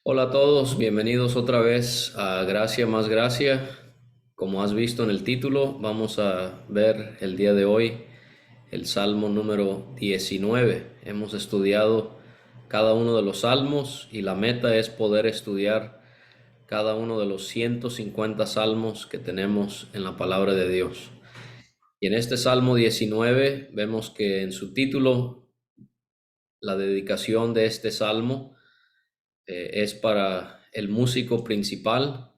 Hola a todos, bienvenidos otra vez a Gracia más Gracia. Como has visto en el título, vamos a ver el día de hoy el Salmo número 19. Hemos estudiado cada uno de los salmos y la meta es poder estudiar cada uno de los 150 salmos que tenemos en la palabra de Dios. Y en este Salmo 19 vemos que en su título, la dedicación de este salmo es para el músico principal.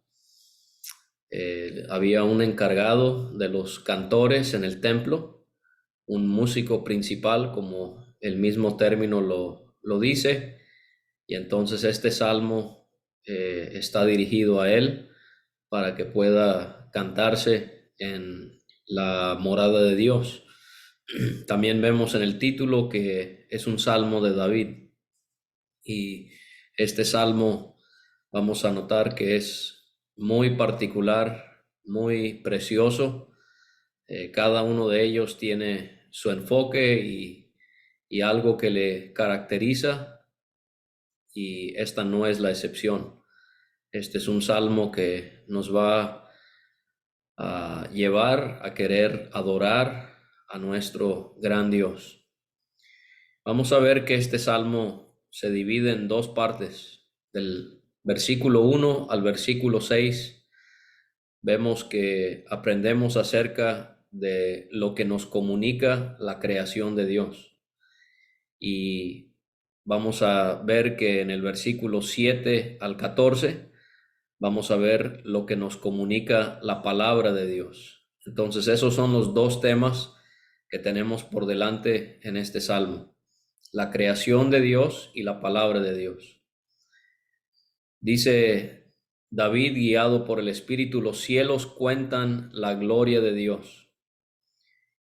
Había un encargado de los cantores en el templo, un músico principal, como el mismo término lo dice, y entonces este salmo está dirigido a él para que pueda cantarse en la morada de Dios. También vemos en el título que es un salmo de David, y este salmo vamos a notar que es muy particular, muy precioso. Cada uno de ellos tiene su enfoque y algo que le caracteriza, y esta no es la excepción. Este es un salmo que nos va a llevar a querer adorar a nuestro gran Dios. Vamos a ver que este salmo se divide en dos partes. Del versículo 1 al versículo 6 vemos que aprendemos acerca de lo que nos comunica la creación de Dios. Y vamos a ver que en el versículo 7 al 14 vamos a ver lo que nos comunica la palabra de Dios. Entonces esos son los dos temas que tenemos por delante en este salmo: la creación de Dios y la palabra de Dios. Dice David, guiado por el Espíritu: los cielos cuentan la gloria de Dios.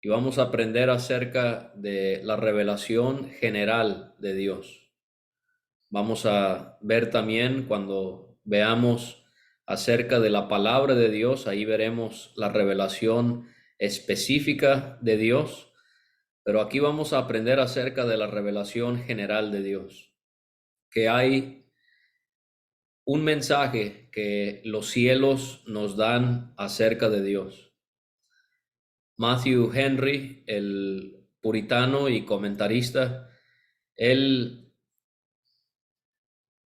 Y vamos a aprender acerca de la revelación general de Dios. Vamos a ver también, cuando veamos acerca de la palabra de Dios, ahí veremos la revelación específica de Dios, pero aquí vamos a aprender acerca de la revelación general de Dios, que hay un mensaje que los cielos nos dan acerca de Dios. Matthew Henry, el puritano y comentarista, él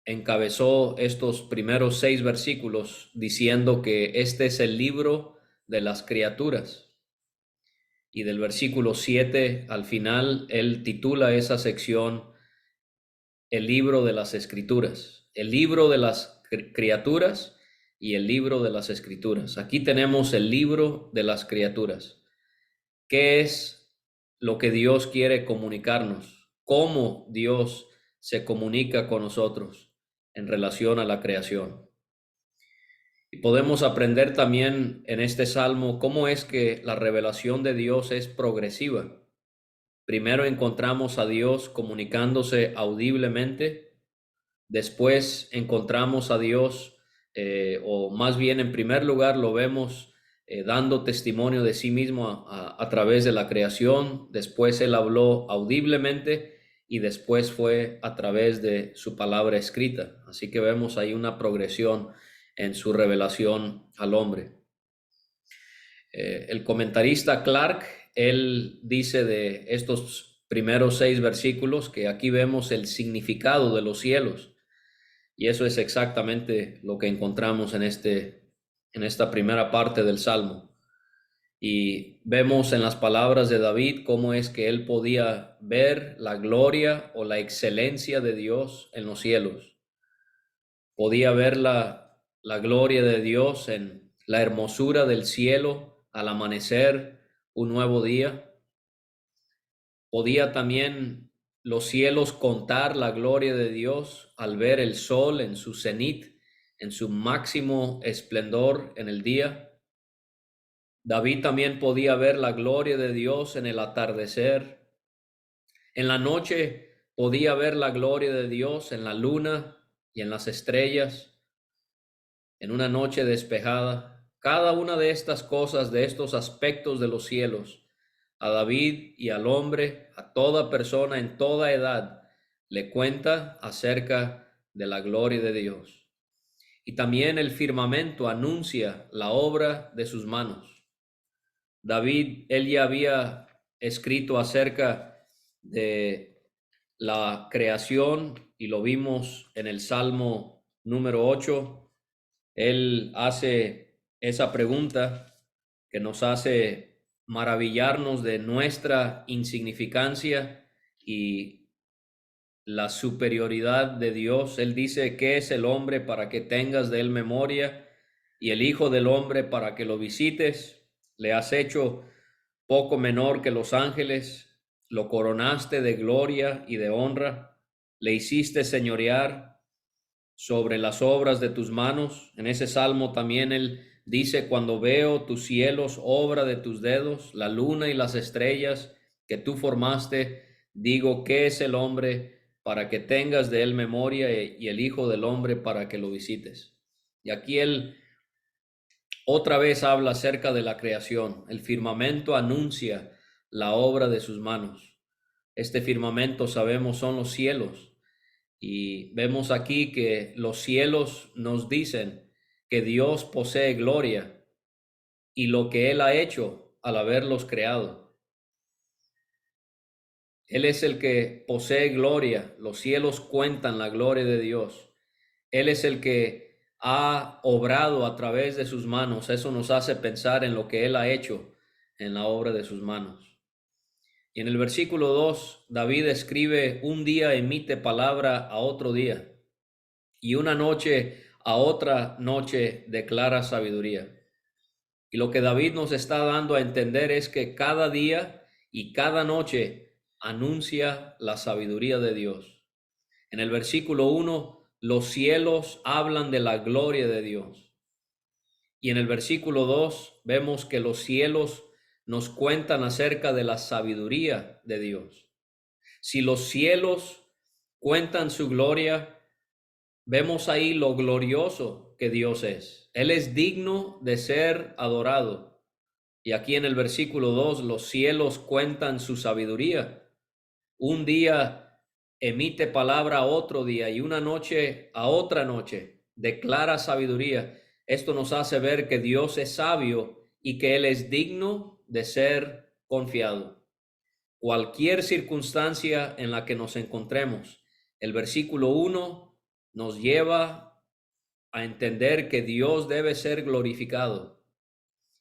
encabezó estos primeros 6 versículos diciendo que este es el libro de las criaturas. Y del versículo 7 al final, él titula esa sección el libro de las escrituras, el libro de las criaturas y el libro de las escrituras. Aquí tenemos el libro de las criaturas. ¿Qué es lo que Dios quiere comunicarnos? ¿Cómo Dios se comunica con nosotros en relación a la creación? Y podemos aprender también en este salmo cómo es que la revelación de Dios es progresiva. Primero encontramos a Dios comunicándose audiblemente. Después encontramos a Dios, o más bien en primer lugar lo vemos dando testimonio de sí mismo a través de la creación. Después Él habló audiblemente y después fue a través de su palabra escrita. Así que vemos ahí una progresión en su revelación al hombre. El comentarista Clark, él dice de estos primeros 6 versículos que aquí vemos el significado de los cielos. Y eso es exactamente lo que encontramos en esta primera parte del Salmo. Y vemos en las palabras de David cómo es que él podía ver la gloria o la excelencia de Dios en los cielos. Podía ver la gloria de Dios en la hermosura del cielo al amanecer un nuevo día. Podía también los cielos contar la gloria de Dios al ver el sol en su cenit, en su máximo esplendor en el día. David también podía ver la gloria de Dios en el atardecer. En la noche podía ver la gloria de Dios en la luna y en las estrellas, en una noche despejada. Cada una de estas cosas, de estos aspectos de los cielos, a David y al hombre, a toda persona en toda edad, le cuenta acerca de la gloria de Dios. Y también el firmamento anuncia la obra de sus manos. David, él ya había escrito acerca de la creación y lo vimos en el Salmo número 8. Él hace esa pregunta que nos hace maravillarnos de nuestra insignificancia y la superioridad de Dios. Él dice: ¿qué es el hombre para que tengas de él memoria? Y el hijo del hombre para que lo visites. Le has hecho poco menor que los ángeles, lo coronaste de gloria y de honra, le hiciste señorear sobre las obras de tus manos. En ese salmo también él dice: cuando veo tus cielos, obra de tus dedos, la luna y las estrellas que tú formaste, digo, ¿qué es el hombre para que tengas de él memoria, y el hijo del hombre para que lo visites? Y aquí él otra vez habla acerca de la creación. El firmamento anuncia la obra de sus manos. Este firmamento, sabemos, son los cielos. Y vemos aquí que los cielos nos dicen que Dios posee gloria y lo que Él ha hecho al haberlos creado. Él es el que posee gloria. Los cielos cuentan la gloria de Dios. Él es el que ha obrado a través de sus manos. Eso nos hace pensar en lo que Él ha hecho en la obra de sus manos. Y en el versículo 2, David escribe: un día emite palabra a otro día, y una noche a otra noche declara sabiduría. Y lo que David nos está dando a entender es que cada día y cada noche anuncia la sabiduría de Dios. En el versículo 1, los cielos hablan de la gloria de Dios. Y en el versículo 2 vemos que los cielos nos cuentan acerca de la sabiduría de Dios. Si los cielos cuentan su gloria, vemos ahí lo glorioso que Dios es. Él es digno de ser adorado. Y aquí en el versículo 2, los cielos cuentan su sabiduría. Un día emite palabra a otro día, y una noche a otra noche declara sabiduría. Esto nos hace ver que Dios es sabio y que Él es digno de ser confiado. Cualquier circunstancia en la que nos encontremos, el versículo 1 nos lleva a entender que Dios debe ser glorificado.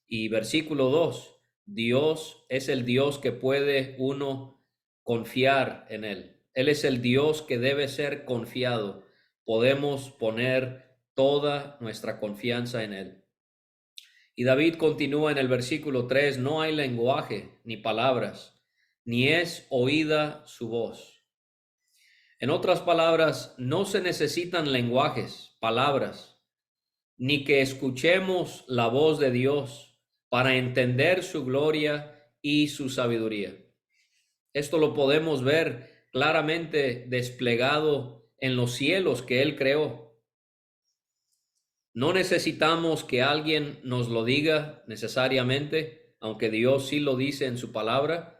Y versículo 2, Dios es el Dios que puede uno confiar en Él. Él es el Dios que debe ser confiado. Podemos poner toda nuestra confianza en Él. Y David continúa en el versículo 3, no hay lenguaje ni palabras, ni es oída su voz. En otras palabras, no se necesitan lenguajes, palabras, ni que escuchemos la voz de Dios para entender su gloria y su sabiduría. Esto lo podemos ver claramente desplegado en los cielos que Él creó. No necesitamos que alguien nos lo diga necesariamente, aunque Dios sí lo dice en su palabra.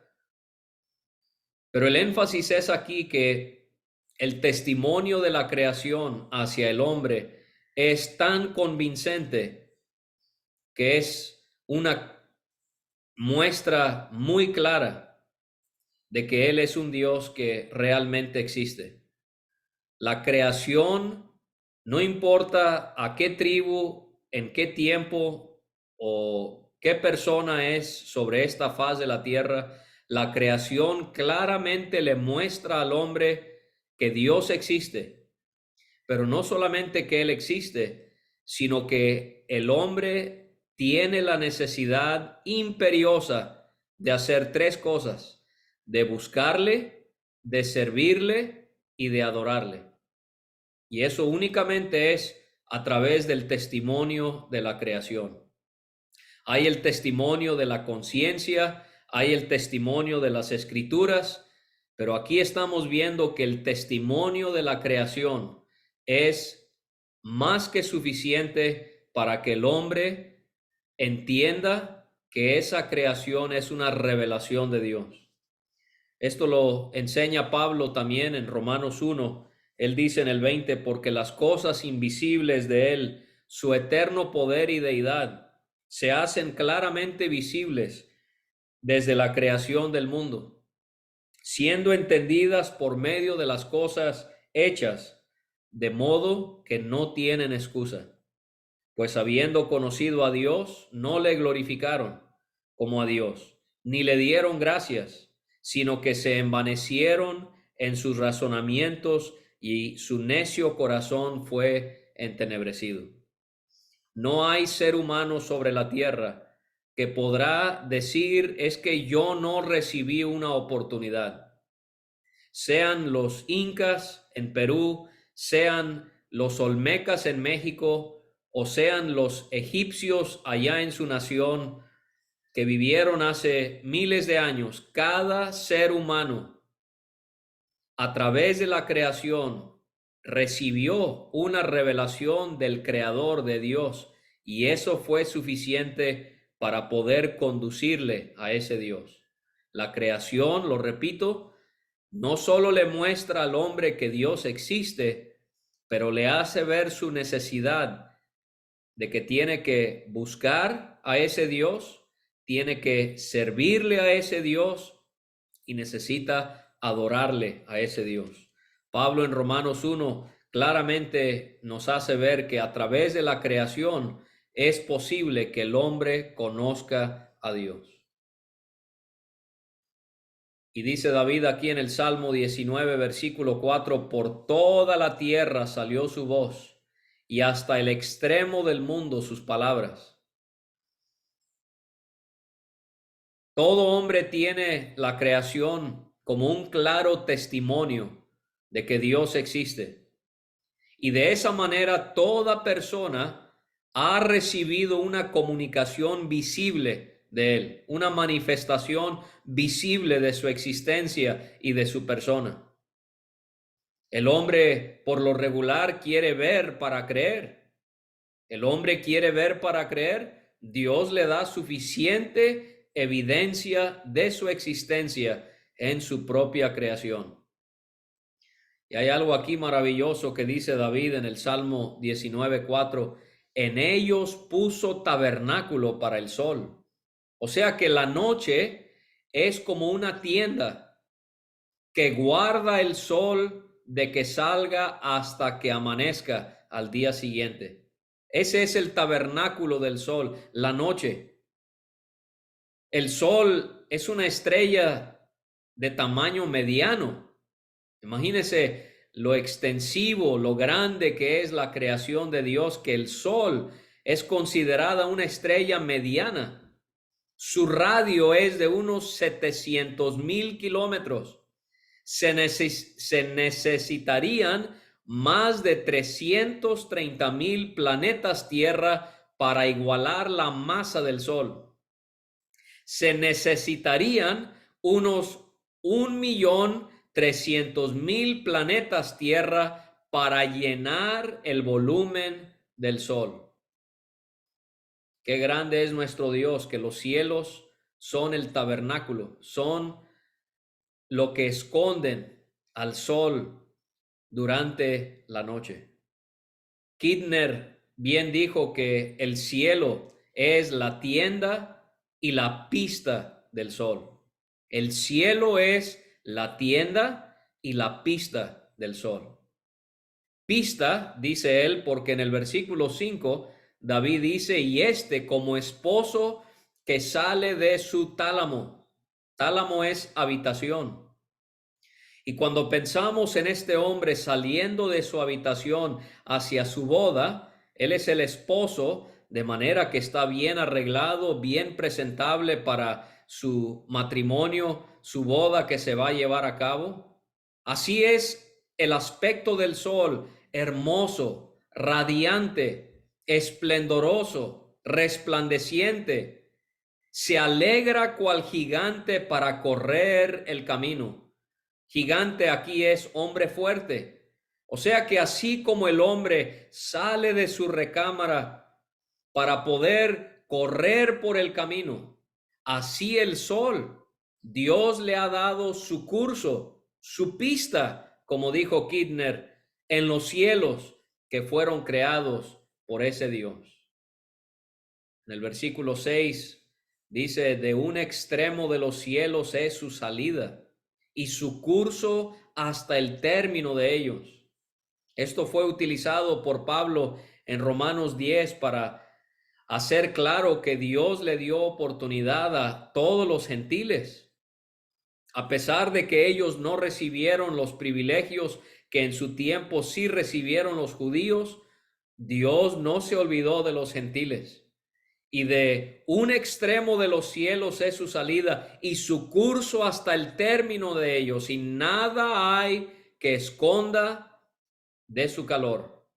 Pero el énfasis es aquí que el testimonio de la creación hacia el hombre es tan convincente que es una muestra muy clara de que Él es un Dios que realmente existe. La creación, no importa a qué tribu, en qué tiempo o qué persona es sobre esta faz de la tierra, la creación claramente le muestra al hombre que Dios existe, pero no solamente que Él existe, sino que el hombre tiene la necesidad imperiosa de hacer tres cosas: de buscarle, de servirle y de adorarle. Y eso únicamente es a través del testimonio de la creación. Hay el testimonio de la conciencia, hay el testimonio de las escrituras, pero aquí estamos viendo que el testimonio de la creación es más que suficiente para que el hombre entienda que esa creación es una revelación de Dios. Esto lo enseña Pablo también en Romanos 1, Él dice en el 20, porque las cosas invisibles de Él, su eterno poder y deidad, se hacen claramente visibles desde la creación del mundo, siendo entendidas por medio de las cosas hechas, de modo que no tienen excusa. Pues habiendo conocido a Dios, no le glorificaron como a Dios, ni le dieron gracias, sino que se envanecieron en sus razonamientos y su necio corazón fue entenebrecido. No hay ser humano sobre la tierra que podrá decir es que yo no recibí una oportunidad. Sean los incas en Perú, sean los olmecas en México, o sean los egipcios allá en su nación que vivieron hace miles de años, cada ser humano a través de la creación recibió una revelación del Creador de Dios y eso fue suficiente para poder conducirle a ese Dios. La creación, lo repito, no solo le muestra al hombre que Dios existe, pero le hace ver su necesidad de que tiene que buscar a ese Dios, tiene que servirle a ese Dios y necesita adorarle a ese Dios. Pablo en Romanos 1 claramente nos hace ver que a través de la creación es posible que el hombre conozca a Dios. Y dice David aquí en el Salmo 19, versículo 4, por toda la tierra salió su voz y hasta el extremo del mundo sus palabras. Todo hombre tiene la creación como un claro testimonio de que Dios existe. Y de esa manera toda persona ha recibido una comunicación visible de Él, una manifestación visible de su existencia y de su persona. El hombre por lo regular quiere ver para creer. El hombre quiere ver para creer. Dios le da suficiente evidencia de su existencia en su propia creación. Y hay algo aquí maravilloso que dice David en el Salmo 19:4. En ellos puso tabernáculo para el sol. O sea que la noche es como una tienda que guarda el sol de que salga hasta que amanezca al día siguiente. Ese es el tabernáculo del sol, la noche. El sol es una estrella de tamaño mediano. Imagínese lo extensivo, lo grande que es la creación de Dios, que el sol es considerada una estrella mediana. Su radio es de unos 700,000 kilómetros. Se necesitarían más de 330,000 planetas Tierra para igualar la masa del Sol. Se necesitarían unos 1,300,000 planetas Tierra para llenar el volumen del Sol. Qué grande es nuestro Dios, que los cielos son el tabernáculo, son lo que esconden al sol durante la noche. Kidner bien dijo que el cielo es la tienda y la pista del sol. El cielo es la tienda y la pista del sol. Pista, dice él, porque en el versículo 5, David dice, y como esposo que sale de su tálamo. Tálamo es habitación. Y cuando pensamos en este hombre saliendo de su habitación hacia su boda, él es el esposo, de manera que está bien arreglado, bien presentable para su matrimonio, su boda que se va a llevar a cabo. Así es el aspecto del sol, hermoso, radiante, esplendoroso, resplandeciente. Se alegra cual gigante para correr el camino. Gigante aquí es hombre fuerte. O sea que así como el hombre sale de su recámara para poder correr por el camino, así el sol, Dios le ha dado su curso, su pista, como dijo Kidner, en los cielos que fueron creados por ese Dios. En el versículo 6 dice, de un extremo de los cielos es su salida y su curso hasta el término de ellos. Esto fue utilizado por Pablo en Romanos 10 para hacer claro que Dios le dio oportunidad a todos los gentiles, a pesar de que ellos no recibieron los privilegios que en su tiempo sí recibieron los judíos. Dios no se olvidó de los gentiles. Y de un extremo de los cielos es su salida y su curso hasta el término de ellos, y nada hay que esconda de su calor.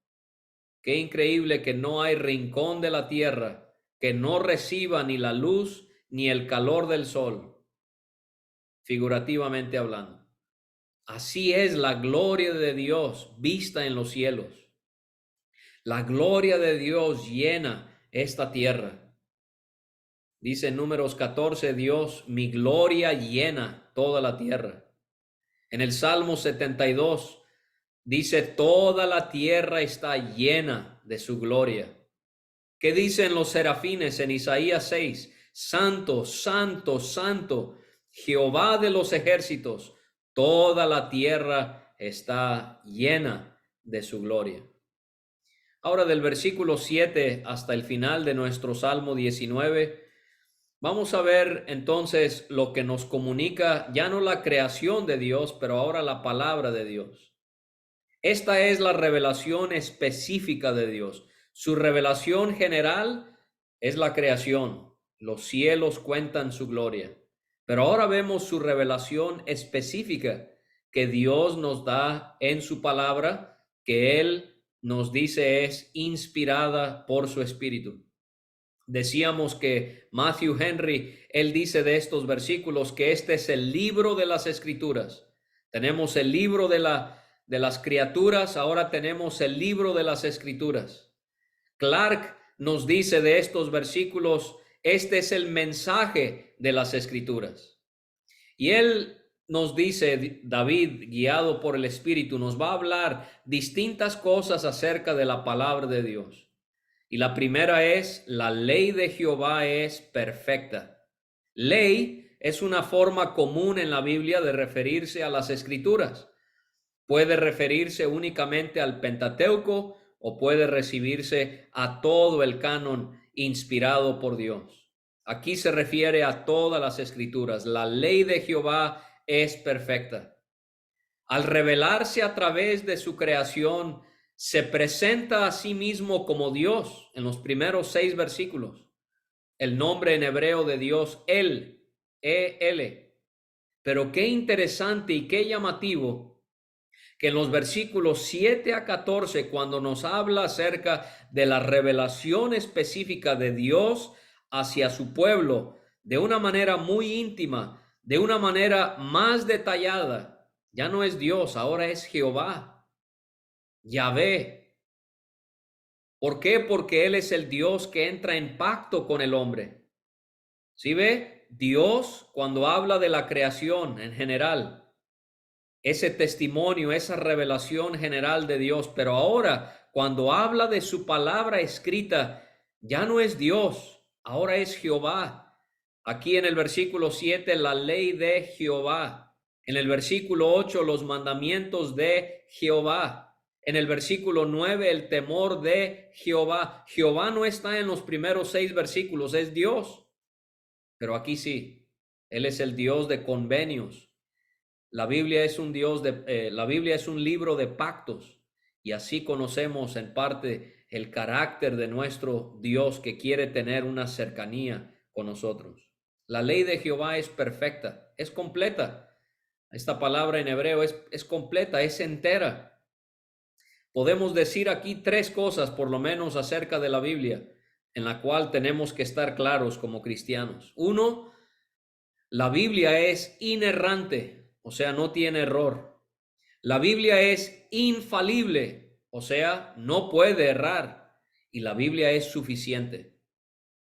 Qué increíble que no hay rincón de la tierra que no reciba ni la luz ni el calor del sol, figurativamente hablando. Así es la gloria de Dios vista en los cielos. La gloria de Dios llena esta tierra. Dice en Números 14, Dios, mi gloria llena toda la tierra. En el Salmo 72 dice, toda la tierra está llena de su gloria. ¿Qué dicen los serafines en Isaías 6? Santo, santo, santo, Jehová de los ejércitos, toda la tierra está llena de su gloria. Ahora del versículo 7 hasta el final de nuestro Salmo 19, vamos a ver entonces lo que nos comunica ya no la creación de Dios, pero ahora la palabra de Dios. Esta es la revelación específica de Dios. Su revelación general es la creación. Los cielos cuentan su gloria. Pero ahora vemos su revelación específica que Dios nos da en su palabra, que Él nos dice es inspirada por su Espíritu. Decíamos que Matthew Henry, él dice de estos versículos que este es el libro de las Escrituras. Tenemos el libro de las criaturas, ahora tenemos el libro de las Escrituras. Clark nos dice de estos versículos, este es el mensaje de las Escrituras. Y él nos dice, David, guiado por el Espíritu, nos va a hablar distintas cosas acerca de la palabra de Dios. Y la primera es, la ley de Jehová es perfecta. Ley es una forma común en la Biblia de referirse a las Escrituras. Puede referirse únicamente al Pentateuco o puede recibirse a todo el canon inspirado por Dios. Aquí se refiere a todas las Escrituras. La ley de Jehová es perfecta. Al revelarse a través de su creación, se presenta a sí mismo como Dios en los primeros 6 versículos. El nombre en hebreo de Dios, Él, E-L. Pero qué interesante y qué llamativo que en los versículos 7 a 14, cuando nos habla acerca de la revelación específica de Dios hacia su pueblo, de una manera muy íntima, de una manera más detallada, ya no es Dios, ahora es Jehová, Yahvé. ¿Por qué? Porque Él es el Dios que entra en pacto con el hombre. ¿Sí ve? Dios, cuando habla de la creación en general, ese testimonio, esa revelación general de Dios, pero ahora, cuando habla de su palabra escrita, ya no es Dios, ahora es Jehová. Aquí en el versículo 7, la ley de Jehová. En el versículo 8, los mandamientos de Jehová. En el versículo 9, el temor de Jehová. Jehová no está en los primeros 6 versículos, es Dios. Pero aquí sí, Él es el Dios de convenios. La Biblia es un la Biblia es un libro de pactos, y así conocemos en parte el carácter de nuestro Dios, que quiere tener una cercanía con nosotros. La ley de Jehová es perfecta, es completa. Esta palabra en hebreo es completa, es entera. Podemos decir aquí 3 cosas por lo menos acerca de la Biblia, en la cual tenemos que estar claros como cristianos. 1, la Biblia es inerrante, o sea, no tiene error. La Biblia es infalible, o sea, no puede errar. Y la Biblia es suficiente.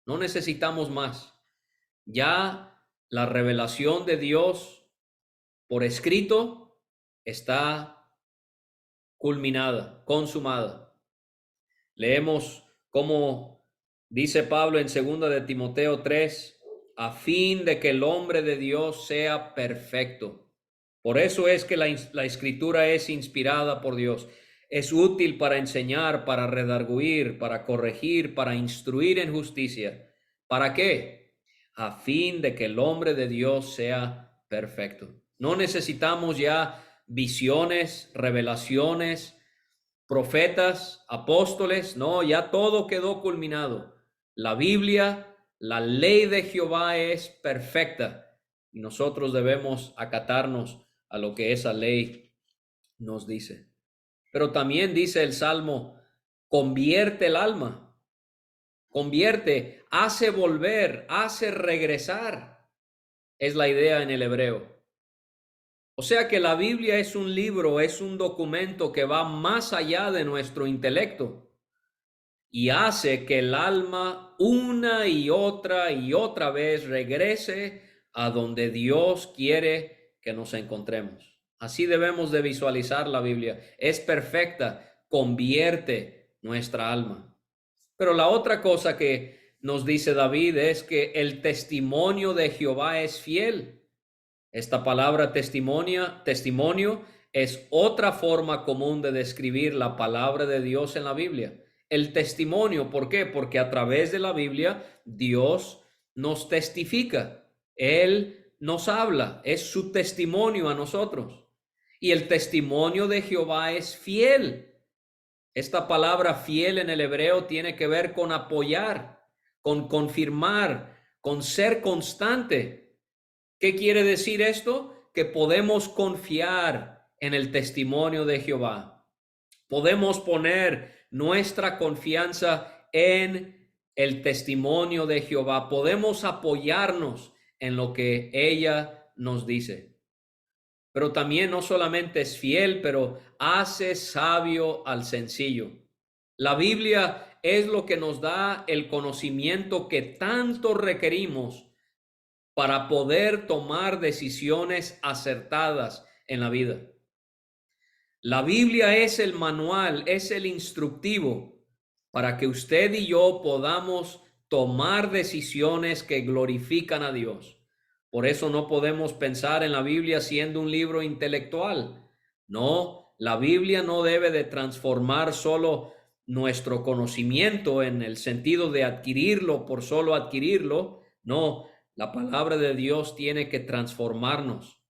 No necesitamos más. Ya la revelación de Dios por escrito está culminada, consumada. Leemos como dice Pablo en 2 de Timoteo 3, a fin de que el hombre de Dios sea perfecto. Por eso es que la escritura es inspirada por Dios. Es útil para enseñar, para redarguir, para corregir, para instruir en justicia. ¿Para qué? A fin de que el hombre de Dios sea perfecto. No necesitamos ya visiones, revelaciones, profetas, apóstoles, no, ya todo quedó culminado. La Biblia, la ley de Jehová es perfecta y nosotros debemos acatarnos a lo que esa ley nos dice. Pero también dice el Salmo, convierte el alma, convierte, hace volver, hace regresar. Es la idea en el hebreo. O sea que la Biblia es un libro, es un documento que va más allá de nuestro intelecto y hace que el alma una y otra vez regrese a donde Dios quiere que nos encontremos. Así debemos de visualizar la Biblia. Es perfecta, convierte nuestra alma. Pero la otra cosa que nos dice David es que el testimonio de Jehová es fiel. Esta palabra testimonio es otra forma común de describir la palabra de Dios en la Biblia. El testimonio, ¿por qué? Porque a través de la Biblia Dios nos testifica. Él nos habla, es su testimonio a nosotros. Y el testimonio de Jehová es fiel. Esta palabra fiel en el hebreo tiene que ver con apoyar, con confirmar, con ser constante. ¿Qué quiere decir esto? Que podemos confiar en el testimonio de Jehová. Podemos poner nuestra confianza en el testimonio de Jehová. Podemos apoyarnos en lo que ella nos dice. Pero también no solamente es fiel, pero hace sabio al sencillo. La Biblia es lo que nos da el conocimiento que tanto requerimos para poder tomar decisiones acertadas en la vida. La Biblia es el manual, es el instructivo para que usted y yo podamos tomar decisiones que glorifican a Dios. Por eso no podemos pensar en la Biblia siendo un libro intelectual. No, la Biblia no debe de transformar solo nuestro conocimiento en el sentido de adquirirlo por solo adquirirlo. No, la palabra de Dios tiene que transformarnos,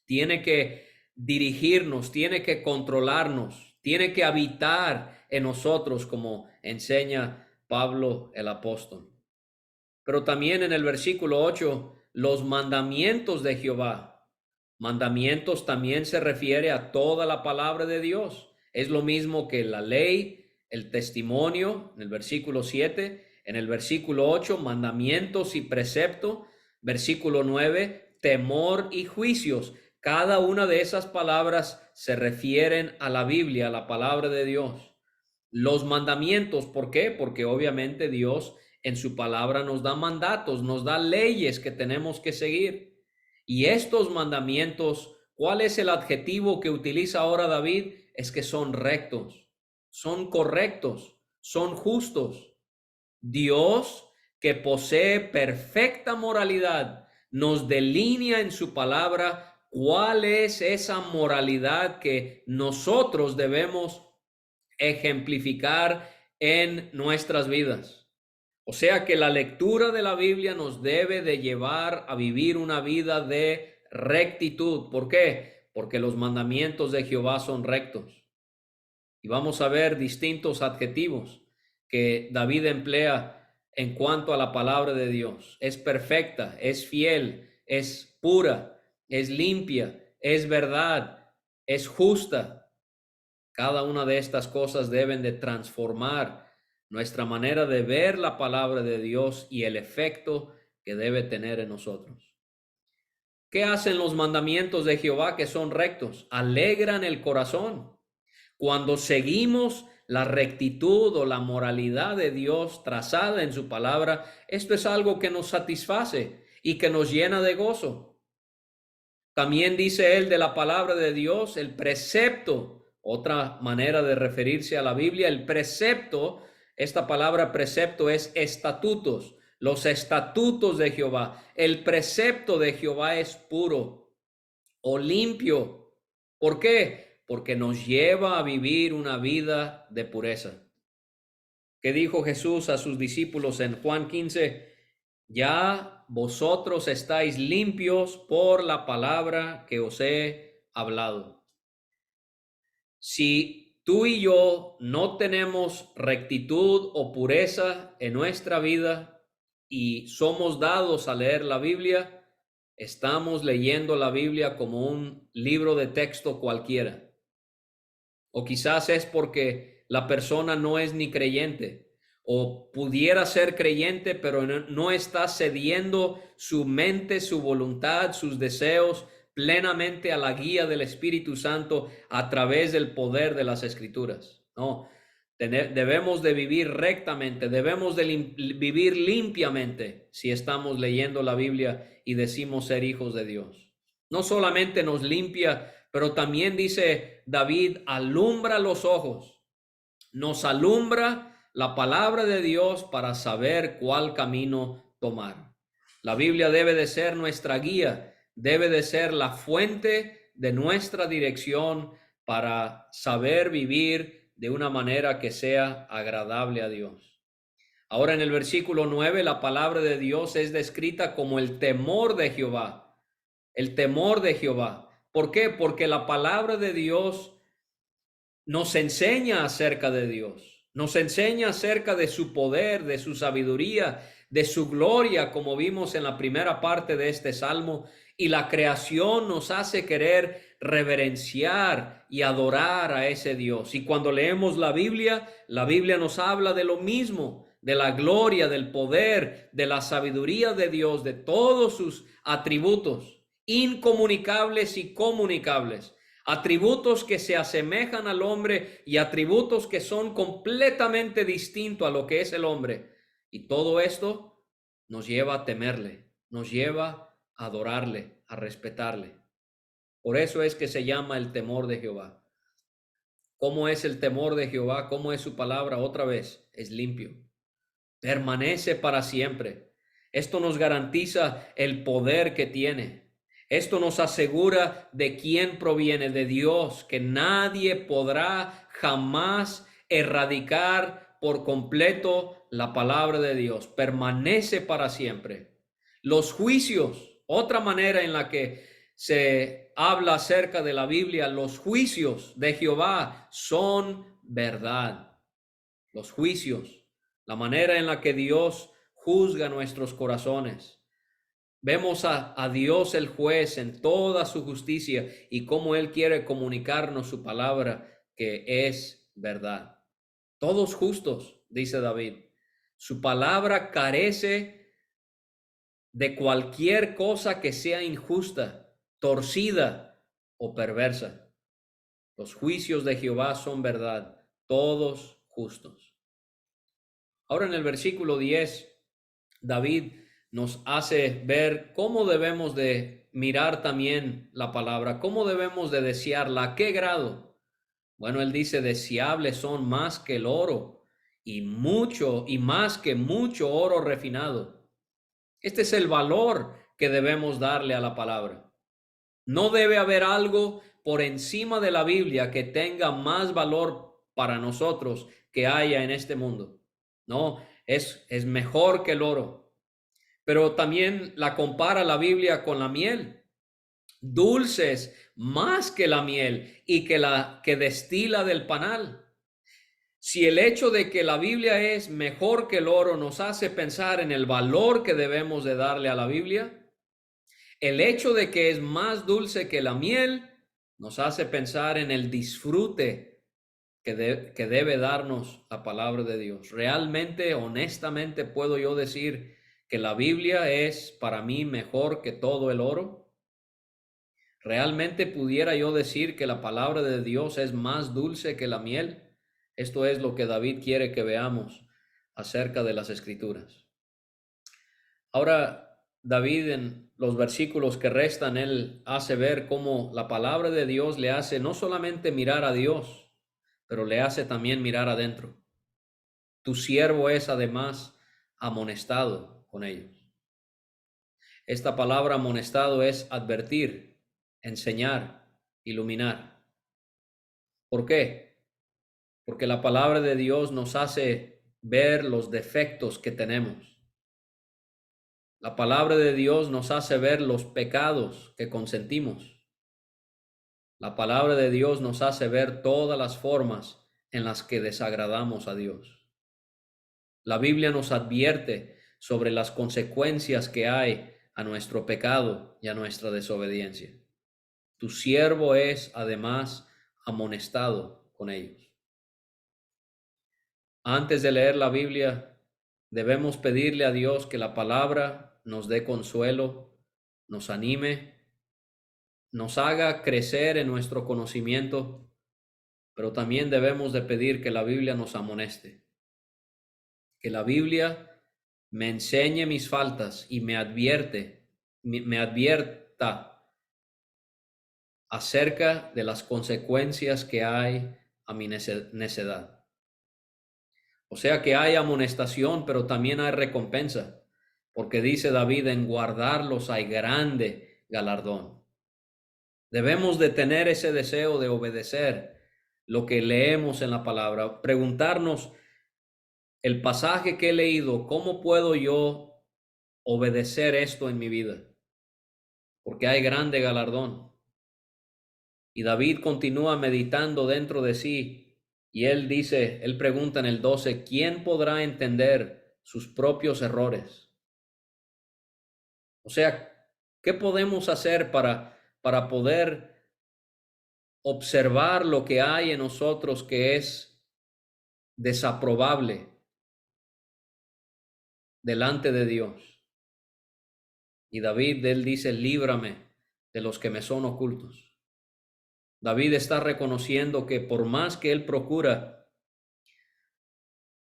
tiene que dirigirnos, tiene que controlarnos, tiene que habitar en nosotros, como enseña Pablo el apóstol. Pero también en el versículo 8, los mandamientos de Jehová. Mandamientos también se refiere a toda la palabra de Dios. Es lo mismo que la ley, el testimonio, en el versículo 7, en el versículo 8, mandamientos y precepto, versículo 9, temor y juicios. Cada una de esas palabras se refieren a la Biblia, a la palabra de Dios. Los mandamientos, ¿por qué? Porque obviamente Dios en su palabra nos da mandatos, nos da leyes que tenemos que seguir. Y estos mandamientos, ¿cuál es el adjetivo que utiliza ahora David? Es que son rectos, son correctos, son justos. Dios, que posee perfecta moralidad, nos delinea en su palabra cuál es esa moralidad que nosotros debemos ejemplificar en nuestras vidas. O sea que la lectura de la Biblia nos debe de llevar a vivir una vida de rectitud. ¿Por qué? Porque los mandamientos de Jehová son rectos. Y vamos a ver distintos adjetivos que David emplea en cuanto a la palabra de Dios. Es perfecta, es fiel, es pura, es limpia, es verdad, es justa. Cada una de estas cosas deben de transformar nuestra manera de ver la palabra de Dios y el efecto que debe tener en nosotros. ¿Qué hacen los mandamientos de Jehová que son rectos? Alegran el corazón. Cuando seguimos la rectitud o la moralidad de Dios trazada en su palabra, esto es algo que nos satisface y que nos llena de gozo. También dice él de la palabra de Dios, el precepto Otra manera de referirse a la Biblia, el precepto, esta palabra precepto es estatutos, los estatutos de Jehová. El precepto de Jehová es puro o limpio. ¿Por qué? Porque nos lleva a vivir una vida de pureza. ¿Qué dijo Jesús a sus discípulos en Juan 15? Ya vosotros estáis limpios por la palabra que os he hablado. Si tú y yo no tenemos rectitud o pureza en nuestra vida y somos dados a leer la Biblia, estamos leyendo la Biblia como un libro de texto cualquiera. O quizás es porque la persona no es ni creyente, o pudiera ser creyente, pero no está cediendo su mente, su voluntad, sus deseos plenamente a la guía del Espíritu Santo a través del poder de las Escrituras. No, debemos de vivir rectamente, debemos de vivir limpiamente si estamos leyendo la Biblia y decimos ser hijos de Dios. No solamente nos limpia, pero también dice David, alumbra los ojos, nos alumbra la palabra de Dios para saber cuál camino tomar. La Biblia debe de ser nuestra guía, debe de ser la fuente de nuestra dirección para saber vivir de una manera que sea agradable a Dios. Ahora en el versículo 9, la palabra de Dios es descrita como el temor de Jehová. El temor de Jehová. ¿Por qué? Porque la palabra de Dios nos enseña acerca de Dios, nos enseña acerca de su poder, de su sabiduría, de su gloria, como vimos en la primera parte de este salmo, y la creación nos hace querer reverenciar y adorar a ese Dios. Y cuando leemos la Biblia nos habla de lo mismo, de la gloria, del poder, de la sabiduría de Dios, de todos sus atributos incomunicables y comunicables. Atributos que se asemejan al hombre y atributos que son completamente distintos a lo que es el hombre. Y todo esto nos lleva a temerle, nos lleva a adorarle, a respetarle. Por eso es que se llama el temor de Jehová. ¿Cómo es el temor de Jehová? ¿Cómo es su palabra? Otra vez, es limpio. Permanece para siempre. Esto nos garantiza el poder que tiene. Esto nos asegura de quién proviene, de Dios, que nadie podrá jamás erradicar por completo la palabra de Dios. Permanece para siempre. Los juicios, otra manera en la que se habla acerca de la Biblia, los juicios de Jehová son verdad. Los juicios, la manera en la que Dios juzga nuestros corazones. Vemos a Dios el juez en toda su justicia y cómo Él quiere comunicarnos su palabra que es verdad. Todos justos, dice David. Su palabra carece de cualquier cosa que sea injusta, torcida o perversa. Los juicios de Jehová son verdad, todos justos. Ahora en el versículo 10, David nos hace ver cómo debemos de mirar también la palabra, cómo debemos de desearla, a qué grado. Bueno, él dice, deseables son más que el oro y mucho y más que mucho oro refinado. Este es el valor que debemos darle a la palabra. No debe haber algo por encima de la Biblia que tenga más valor para nosotros que haya en este mundo. No, es mejor que el oro. Pero también la compara la Biblia con la miel. Dulces más que la miel y que la que destila del panal. Si el hecho de que la Biblia es mejor que el oro nos hace pensar en el valor que debemos de darle a la Biblia, el hecho de que es más dulce que la miel nos hace pensar en el disfrute que debe darnos la palabra de Dios. Realmente, honestamente, puedo yo decir que la Biblia es para mí mejor que todo el oro. ¿Realmente pudiera yo decir que la palabra de Dios es más dulce que la miel? Esto es lo que David quiere que veamos acerca de las Escrituras. Ahora, David en los versículos que restan, él hace ver cómo la palabra de Dios le hace no solamente mirar a Dios, pero le hace también mirar adentro. Tu siervo es además amonestado con ellos. Esta palabra amonestado es advertir, enseñar, iluminar. ¿Por qué? Porque la palabra de Dios nos hace ver los defectos que tenemos. La palabra de Dios nos hace ver los pecados que consentimos. La palabra de Dios nos hace ver todas las formas en las que desagradamos a Dios. La Biblia nos advierte sobre las consecuencias que hay a nuestro pecado y a nuestra desobediencia. Tu siervo es además amonestado con ellos. Antes de leer la Biblia, debemos pedirle a Dios que la palabra nos dé consuelo, nos anime, nos haga crecer en nuestro conocimiento, pero también debemos de pedir que la Biblia nos amoneste, que la Biblia me enseñe mis faltas y me advierta acerca de las consecuencias que hay a mi necedad. O sea que hay amonestación, pero también hay recompensa, porque dice David, en guardarlos hay grande galardón. Debemos de tener ese deseo de obedecer lo que leemos en la palabra, preguntarnos el pasaje que he leído, ¿cómo puedo yo obedecer esto en mi vida? Porque hay grande galardón. Y David continúa meditando dentro de sí y él pregunta en el 12, ¿quién podrá entender sus propios errores? O sea, ¿qué podemos hacer para poder observar lo que hay en nosotros que es desaprobable delante de Dios? Y David, él dice, líbrame de los que me son ocultos. David está reconociendo que por más que él procura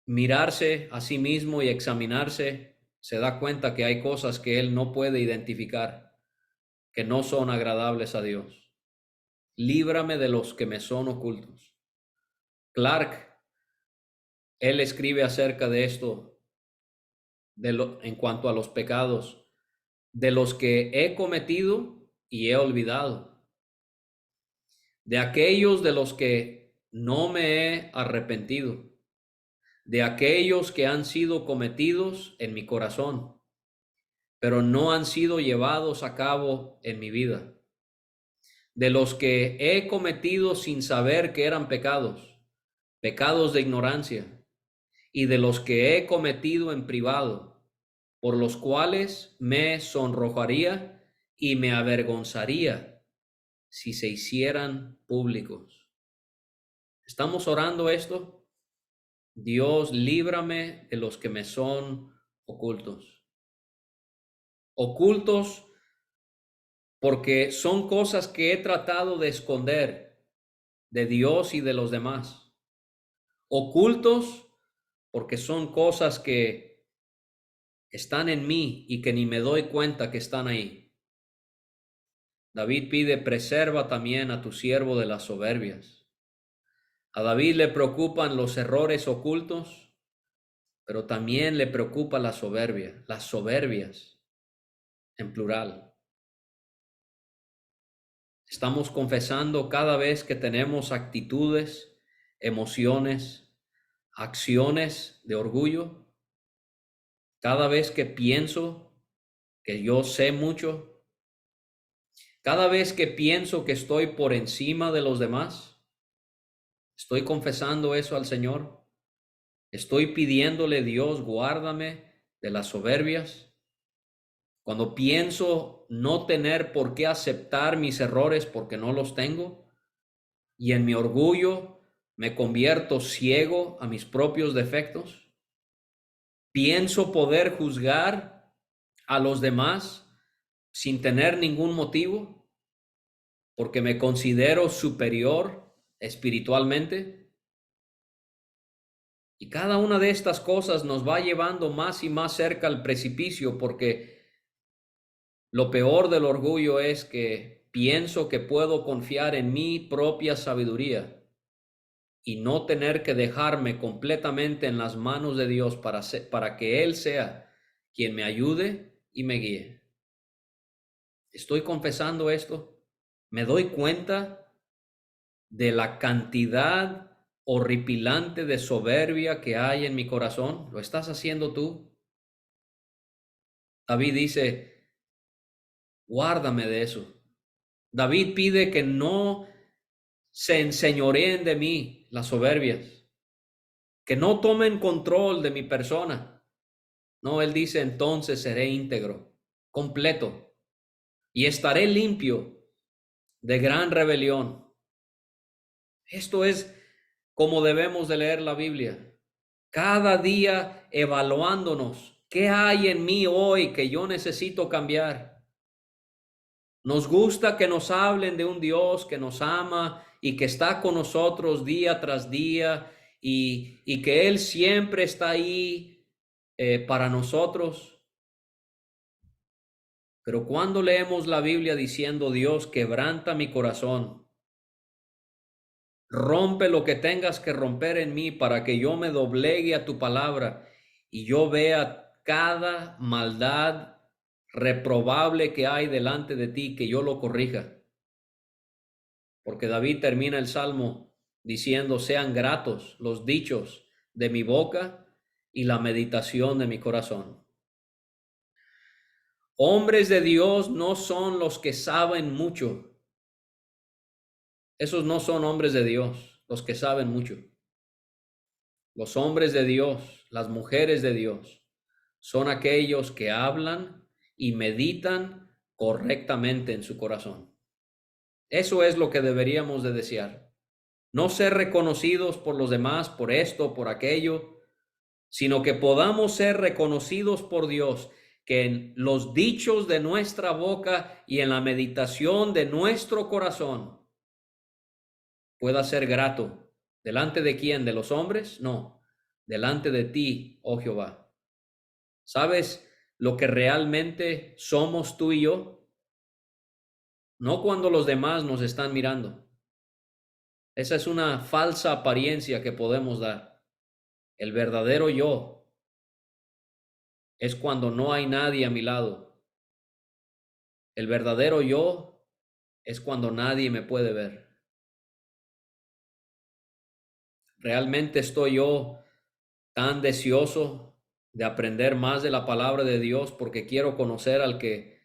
mirarse a sí mismo y examinarse, se da cuenta que hay cosas que él no puede identificar, que no son agradables a Dios. Líbrame de los que me son ocultos. Clark, él escribe acerca de esto, en cuanto a los pecados, de los que he cometido y he olvidado, de aquellos de los que no me he arrepentido, de aquellos que han sido cometidos en mi corazón, pero no han sido llevados a cabo en mi vida, de los que he cometido sin saber que eran pecados, pecados de ignorancia, y de los que he cometido en privado, por los cuales me sonrojaría y me avergonzaría si se hicieran públicos. ¿Estamos orando esto? Dios, líbrame de los que me son ocultos. Ocultos porque son cosas que he tratado de esconder de Dios y de los demás. Ocultos porque son cosas que están en mí y que ni me doy cuenta que están ahí. David pide, preserva también a tu siervo de las soberbias. A David le preocupan los errores ocultos, pero también le preocupa la soberbia, las soberbias en plural. Estamos confesando cada vez que tenemos actitudes, emociones, acciones de orgullo. Cada vez que pienso que yo sé mucho, cada vez que pienso que estoy por encima de los demás, estoy confesando eso al Señor. Estoy pidiéndole, Dios, guárdame de las soberbias. Cuando pienso no tener por qué aceptar mis errores porque no los tengo, y en mi orgullo me convierto ciego a mis propios defectos, pienso poder juzgar a los demás sin tener ningún motivo, porque me considero superior espiritualmente. Y cada una de estas cosas nos va llevando más y más cerca al precipicio, porque Lo peor del orgullo es que pienso que puedo confiar en mi propia sabiduría y no tener que dejarme completamente en las manos de Dios para que Él sea quien me ayude y me guíe. Estoy confesando esto. Me doy cuenta de la cantidad horripilante de soberbia que hay en mi corazón. ¿Lo estás haciendo tú? David dice, guárdame de eso. David pide que no se enseñoreen de mí las soberbias, que no tomen control de mi persona. No, él dice, entonces seré íntegro, completo, y estaré limpio de gran rebelión. Esto es como debemos de leer la Biblia. Cada día evaluándonos. ¿Qué hay en mí hoy que yo necesito cambiar? Nos gusta que nos hablen de un Dios que nos ama y que está con nosotros día tras día y que Él siempre está ahí para nosotros. Pero cuando leemos la Biblia diciendo, Dios, quebranta mi corazón, rompe lo que tengas que romper en mí para que yo me doblegue a tu palabra y yo vea cada maldad reprobable que hay delante de ti, que yo lo corrija. Porque David termina el Salmo diciendo, sean gratos los dichos de mi boca y la meditación de mi corazón. Hombres de Dios no son los que saben mucho. Esos no son hombres de Dios, los que saben mucho. Los hombres de Dios, las mujeres de Dios, son aquellos que hablan y meditan correctamente en su corazón. Eso es lo que deberíamos de desear. No ser reconocidos por los demás por esto, por aquello, sino que podamos ser reconocidos por Dios, que en los dichos de nuestra boca y en la meditación de nuestro corazón pueda ser grato. ¿Delante de quién? ¿De los hombres? No, delante de ti, oh Jehová. ¿Sabes lo que realmente somos tú y yo? No cuando los demás nos están mirando. Esa es una falsa apariencia que podemos dar. El verdadero yo es cuando no hay nadie a mi lado. El verdadero yo es cuando nadie me puede ver. ¿Realmente estoy yo tan deseoso de aprender más de la palabra de Dios porque quiero conocer al que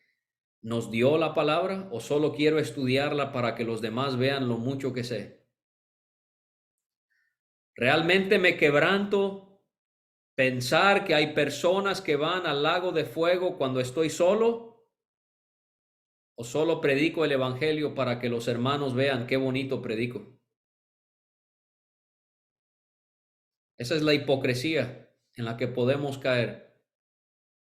nos dio la palabra o solo quiero estudiarla para que los demás vean lo mucho que sé? ¿Realmente me quebranto pensar que hay personas que van al lago de fuego cuando estoy solo? ¿O solo predico el evangelio para que los hermanos vean qué bonito predico? Esa es la hipocresía en la que podemos caer.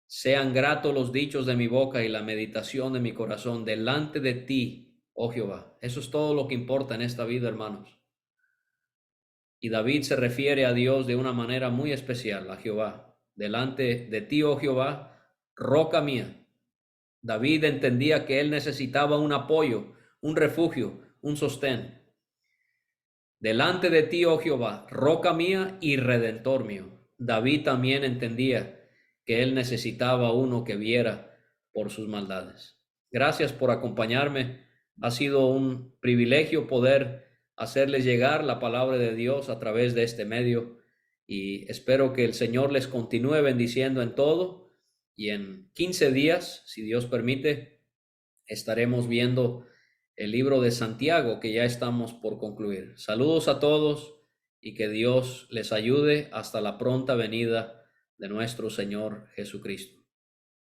Sean gratos los dichos de mi boca y la meditación de mi corazón delante de ti, oh Jehová. Eso es todo lo que importa en esta vida, hermanos. Y David se refiere a Dios de una manera muy especial, a Jehová. Delante de ti, oh Jehová, roca mía. David entendía que él necesitaba un apoyo, un refugio, un sostén. Delante de ti, oh Jehová, roca mía y redentor mío. David también entendía que él necesitaba uno que viera por sus maldades. Gracias por acompañarme. Ha sido un privilegio poder hacerles llegar la palabra de Dios a través de este medio y espero que el Señor les continúe bendiciendo en todo y en 15 días, si Dios permite, estaremos viendo el libro de Santiago que ya estamos por concluir. Saludos a todos y que Dios les ayude hasta la pronta venida de nuestro Señor Jesucristo.